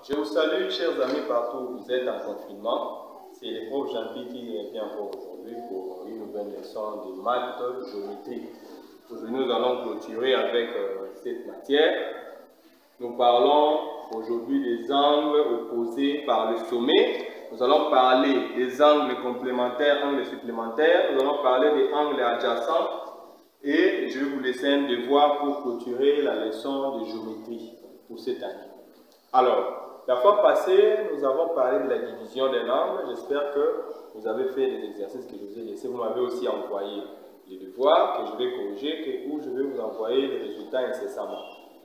Je vous salue, chers amis, partout où vous êtes en confinement. C'est le prof Jean-Pierre qui revient encore aujourd'hui pour une nouvelle leçon de maths géométrie. Aujourd'hui, nous allons clôturer avec cette matière. Nous parlons aujourd'hui des angles opposés par le sommet. Nous allons parler des angles complémentaires, angles supplémentaires. Nous allons parler des angles adjacents. Et je vais vous laisser un devoir pour clôturer la leçon de géométrie pour cette année. Alors, la fois passée, nous avons parlé de la division d'un angle. J'espère que vous avez fait les exercices que je vous ai laissés. Vous m'avez aussi envoyé les devoirs que je vais corriger, où je vais vous envoyer les résultats incessamment.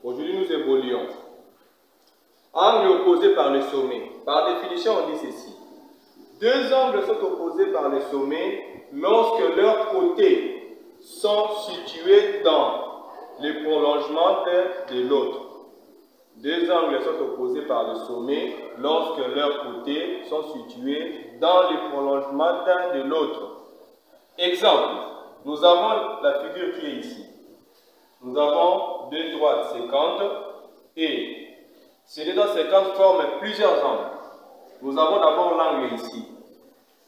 Aujourd'hui, nous évoluons. Angle opposé par le sommet. Par définition, on dit ceci. Deux angles sont opposés par le sommet lorsque leurs côtés sont situés dans le prolongement de l'autre. Deux angles sont opposés par le sommet lorsque leurs côtés sont situés dans le prolongement de l'autre. Exemple, nous avons la figure qui est ici. Nous avons deux droites sécantes et ces deux droites sécantes forment plusieurs angles. Nous avons d'abord l'angle ici,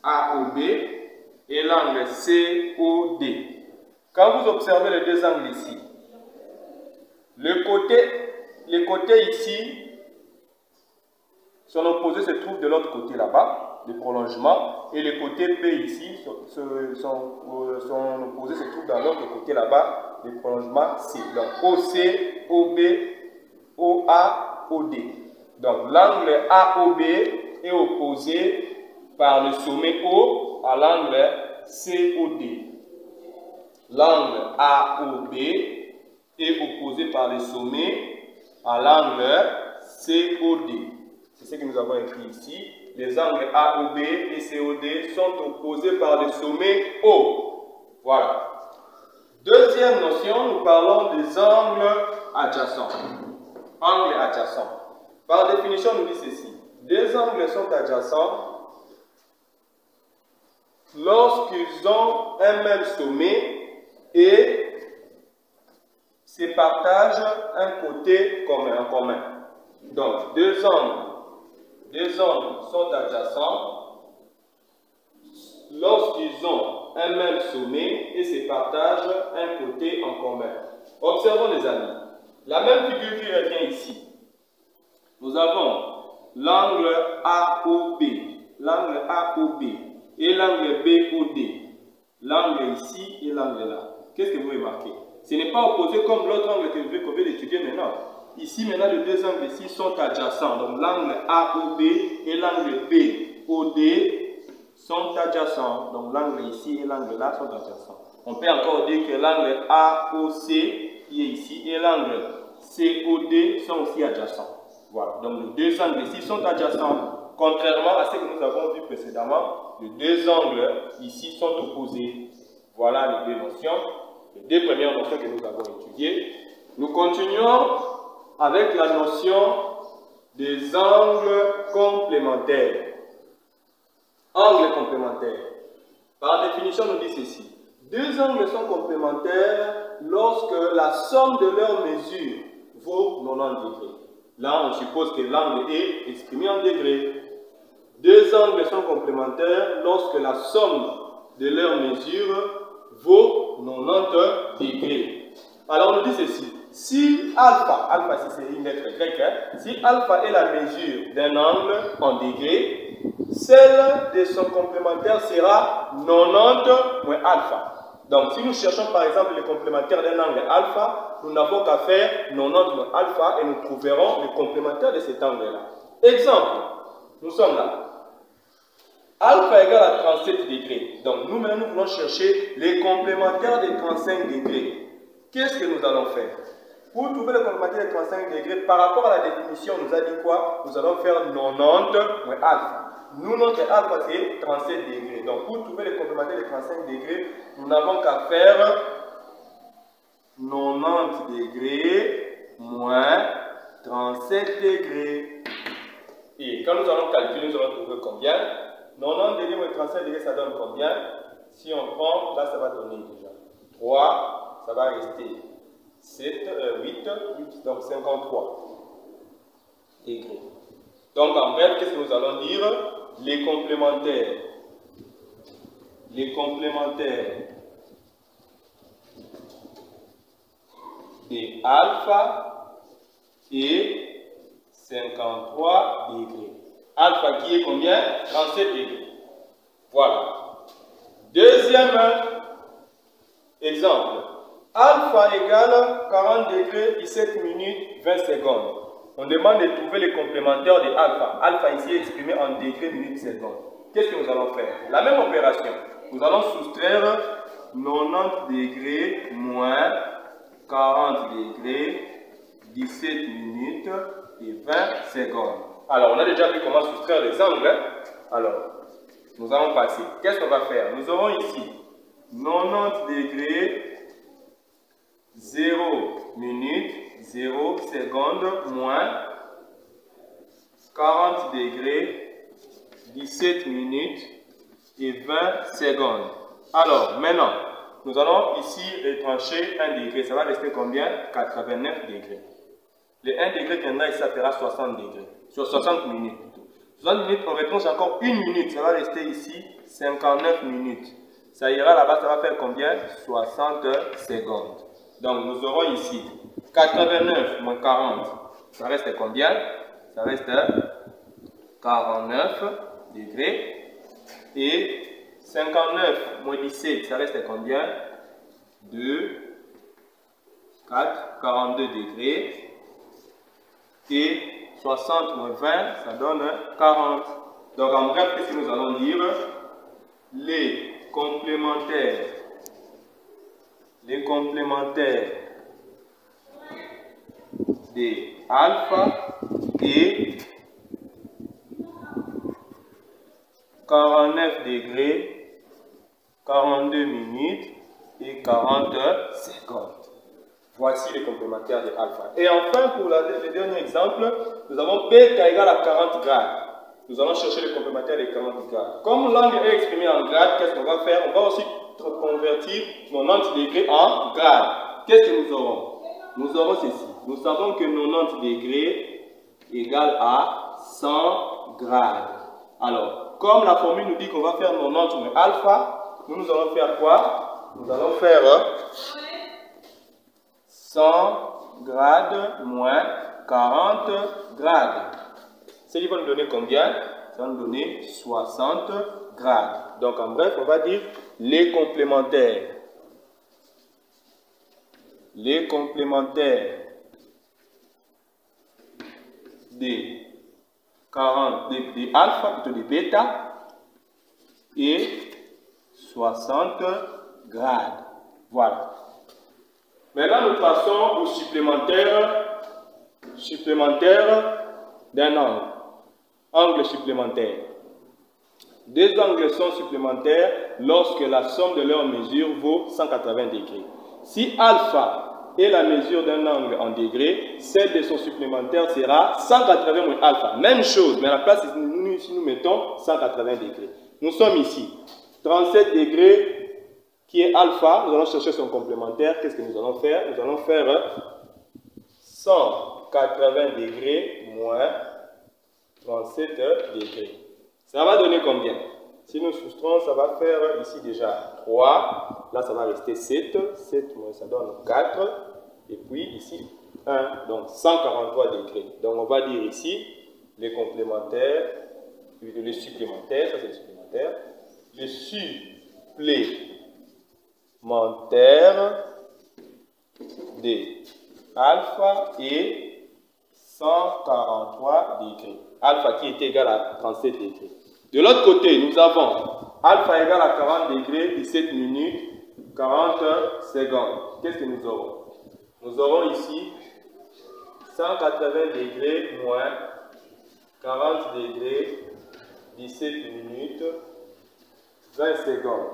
AOB, et l'angle COD. Quand vous observez les deux angles ici, les côtés ici, son opposé se trouve de l'autre côté là-bas, le prolongement, et les côtés P ici, son opposé se trouve dans l'autre côté là-bas, le prolongement C. Donc OC, OB, OA, OD. Donc l'angle AOB est opposé par le sommet O à l'angle COD. L'angle AOB est opposé par le sommet à l'angle COD. C'est ce que nous avons écrit ici. Les angles AOB et COD sont opposés par le sommet O. Voilà. Deuxième notion, nous parlons des angles adjacents. Angles adjacents. Par définition, nous dit ceci. Des angles sont adjacents lorsqu'ils ont un même sommet et se partagent un côté commun, en commun. Donc, deux angles sont adjacents lorsqu'ils ont un même sommet et se partagent un côté en commun. Observons les amis. La même figure qui revient ici. Nous avons l'angle AOB, et l'angle BOD, l'angle ici et l'angle là. Qu'est-ce que vous remarquez? Ce n'est pas opposé comme l'autre angle que je vais étudier maintenant. Ici, maintenant, les deux angles ici sont adjacents. Donc, l'angle AOB et l'angle BOD sont adjacents. Donc, l'angle ici et l'angle là sont adjacents. On peut encore dire que l'angle AOC qui est ici et l'angle COD sont aussi adjacents. Voilà. Donc, les deux angles ici sont adjacents. Contrairement à ce que nous avons vu précédemment, les deux angles ici sont opposés. Voilà les deux notions. Les deux premières notions que nous avons étudiées. Nous continuons avec la notion des angles complémentaires. Angles complémentaires. Par définition, nous dit ceci. Deux angles sont complémentaires lorsque la somme de leurs mesures vaut 90 degrés. Là, on suppose que l'angle est exprimé en degrés. Deux angles sont complémentaires lorsque la somme de leurs mesures vaut 90 degrés. Alors, on nous dit ceci. Si alpha ici c'est une lettre grecque, si alpha est la mesure d'un angle en degrés, celle de son complémentaire sera 90 moins alpha. Donc, si nous cherchons par exemple le complémentaire d'un angle alpha, nous n'avons qu'à faire 90 moins alpha et nous trouverons le complémentaire de cet angle-là. Exemple, nous sommes là. Alpha égale à 37 degrés. Donc, nous maintenant, nous voulons chercher les complémentaires de 35 degrés. Qu'est-ce que nous allons faire? Pour trouver le complémentaire de 35 degrés, par rapport à la définition, on nous a dit quoi? Nous allons faire 90 moins alpha. Nous, notre alpha, c'est 37 degrés. Donc, pour trouver le complémentaire de 35 degrés, nous n'avons qu'à faire 90 degrés moins 37 degrés. Et quand nous allons calculer, nous allons trouver combien? 90 degrés moins 37 degrés, ça donne combien? Si on prend, là, ça va donner déjà 3, ça va rester 8, donc 53 degrés. Donc en bref, qu'est-ce que nous allons dire? Les complémentaires. Les complémentaires de alpha est 53 degrés. Alpha qui est combien? 37 degrés. Voilà. Deuxième exemple. Alpha égale 40 degrés, 17 minutes, 20 secondes. On demande de trouver les complémentaires de alpha. Alpha ici est exprimé en degrés, minutes, secondes. Qu'est-ce que nous allons faire? La même opération. Nous allons soustraire 90 degrés moins 40 degrés, 17 minutes et 20 secondes. Alors, on a déjà vu comment soustraire les angles. Alors, nous allons passer. Qu'est-ce qu'on va faire? Nous aurons ici 90 degrés, 0 minutes, 0 secondes, moins 40 degrés, 17 minutes et 20 secondes. Alors, maintenant, nous allons ici retrancher 1 degré. Ça va rester combien? 89 degrés. Le 1 degré qui en a ici, ça fera 60 degrés. Sur 60 minutes plutôt. 60 minutes, on retranche encore 1 minute. Ça va rester ici 59 minutes. Ça ira là-bas, ça va faire combien? 60 secondes. Donc, nous aurons ici 89 moins 40. Ça reste combien? Ça reste 49 degrés. Et 59 moins 17, ça reste combien? 2, 4, 42 degrés. Et 60 moins 20, ça donne 40. Donc en bref, qu'est-ce que nous allons dire? Les complémentaires de alpha et 49 degrés, 42 minutes et 40 secondes. Voici les complémentaires de alpha. Et enfin, pour le dernier exemple, nous avons bêta égale à 40 grades. Nous allons chercher les complémentaires de 40 grades. Comme l'angle est exprimé en grades, qu'est-ce qu'on va faire? On va aussi convertir 90 degrés en grades. Qu'est-ce que nous aurons? Nous aurons ceci. Nous savons que 90 degrés égale à 100 grades. Alors, comme la formule nous dit qu'on va faire 90 moins alpha, nous allons faire quoi? Nous allons faire 100 grades moins 40 grades. C'est qui va nous donner combien? Ça va nous donner 60 grades. Donc en bref, on va dire les complémentaires. Les complémentaires des 40, des alpha, plutôt des bêta, et 60 grades. Voilà. Maintenant, nous passons au supplémentaire d'un angle. Angle supplémentaire. Deux angles sont supplémentaires lorsque la somme de leurs mesures vaut 180 degrés. Si alpha est la mesure d'un angle en degrés, celle de son supplémentaire sera 180 moins alpha. Même chose, mais à la place, ici nous mettons 180 degrés. Nous sommes ici. 37 degrés qui est alpha, nous allons chercher son complémentaire. Qu'est-ce que nous allons faire? Nous allons faire 180 degrés moins 37 degrés. Ça va donner combien? Si nous soustraisons, ça va faire ici déjà 3. Là, ça va rester 7. 7 moins, ça donne 4. Et puis ici, 1. Donc 143 degrés. Donc on va dire ici les complémentaires, les supplémentaires, ça c'est le supplémentaire. Les supplémentaires de alpha et 143 degrés. Alpha qui est égal à 37 degrés. De l'autre côté, nous avons alpha égal à 40 degrés, 17 minutes, 40 secondes. Qu'est-ce que nous aurons? Nous aurons ici 180 degrés moins 40 degrés, 17 minutes, 20 secondes.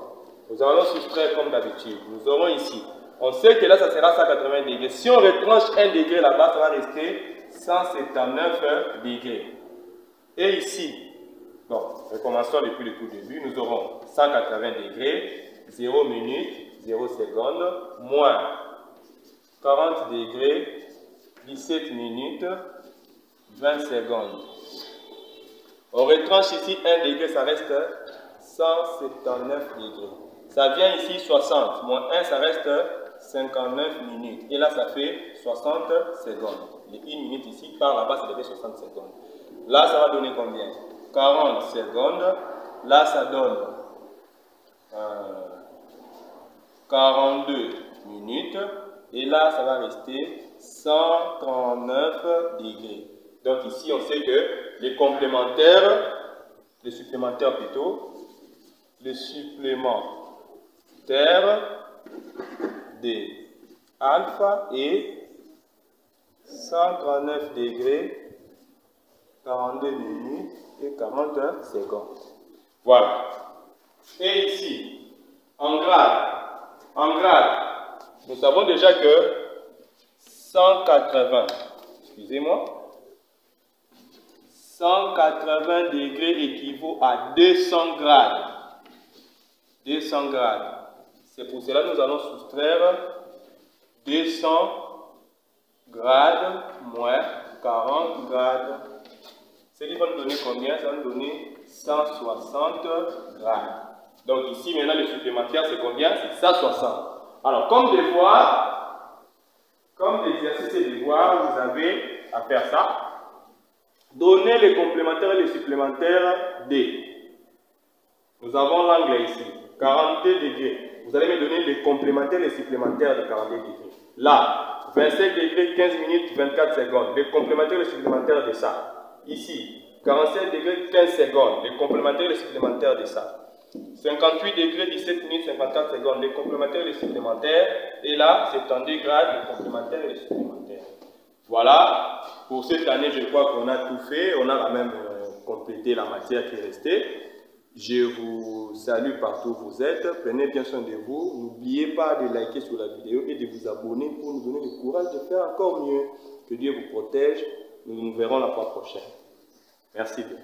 Nous allons soustraire comme d'habitude. Nous aurons ici, on sait que là, ça sera 180 degrés. Si on retranche 1 degré là-bas, ça va rester 179 degrés. Et ici, bon, recommençons depuis le tout début, nous aurons 180 degrés, 0 minutes, 0 secondes, moins 40 degrés, 17 minutes, 20 secondes. On retranche ici 1 degré, ça reste 179 degrés. Ça vient ici 60, moins 1, ça reste 59 minutes. Et là, ça fait 60 secondes. Les 1 minute ici, par là-bas, ça devait 60 secondes. Là, ça va donner combien? 40 secondes. Là, ça donne 42 minutes. Et là, ça va rester 139 degrés. Donc ici, on sait que les complémentaires, les supplémentaires plutôt, les supplémentaires de alpha est 139 degrés, 42 minutes et 40 secondes. Voilà. Et ici, en grade, nous savons déjà que 180, excusez-moi, 180 degrés équivaut à 200 grades. 200 grades. C'est pour cela que nous allons soustraire 200 grades moins 40 grades. Ce qui va nous donner combien? Ça va nous donner 160 grades. Donc ici, maintenant, le supplémentaire, c'est combien? C'est 160. Alors, comme devoir, comme exercice et devoir, vous avez à faire ça. Donnez les complémentaires et les supplémentaires D. Nous avons l'angle ici, 42 degrés. Vous allez me donner les complémentaires et les supplémentaires de 42 degrés. Là, 25 degrés, 15 minutes, 24 secondes. Les complémentaires et les supplémentaires de ça. Ici, 47 degrés, 15 secondes. Les complémentaires et les supplémentaires de ça. 58 degrés, 17 minutes, 54 secondes. Les complémentaires et les supplémentaires. Et là, 72 grades, les complémentaires et les supplémentaires. Voilà. Pour cette année, je crois qu'on a tout fait. On a quand même complété la matière qui est restée. Je vous salue partout où vous êtes. Prenez bien soin de vous. N'oubliez pas de liker sur la vidéo et de vous abonner pour nous donner le courage de faire encore mieux. Que Dieu vous protège. Nous nous verrons la fois prochaine. Merci bien.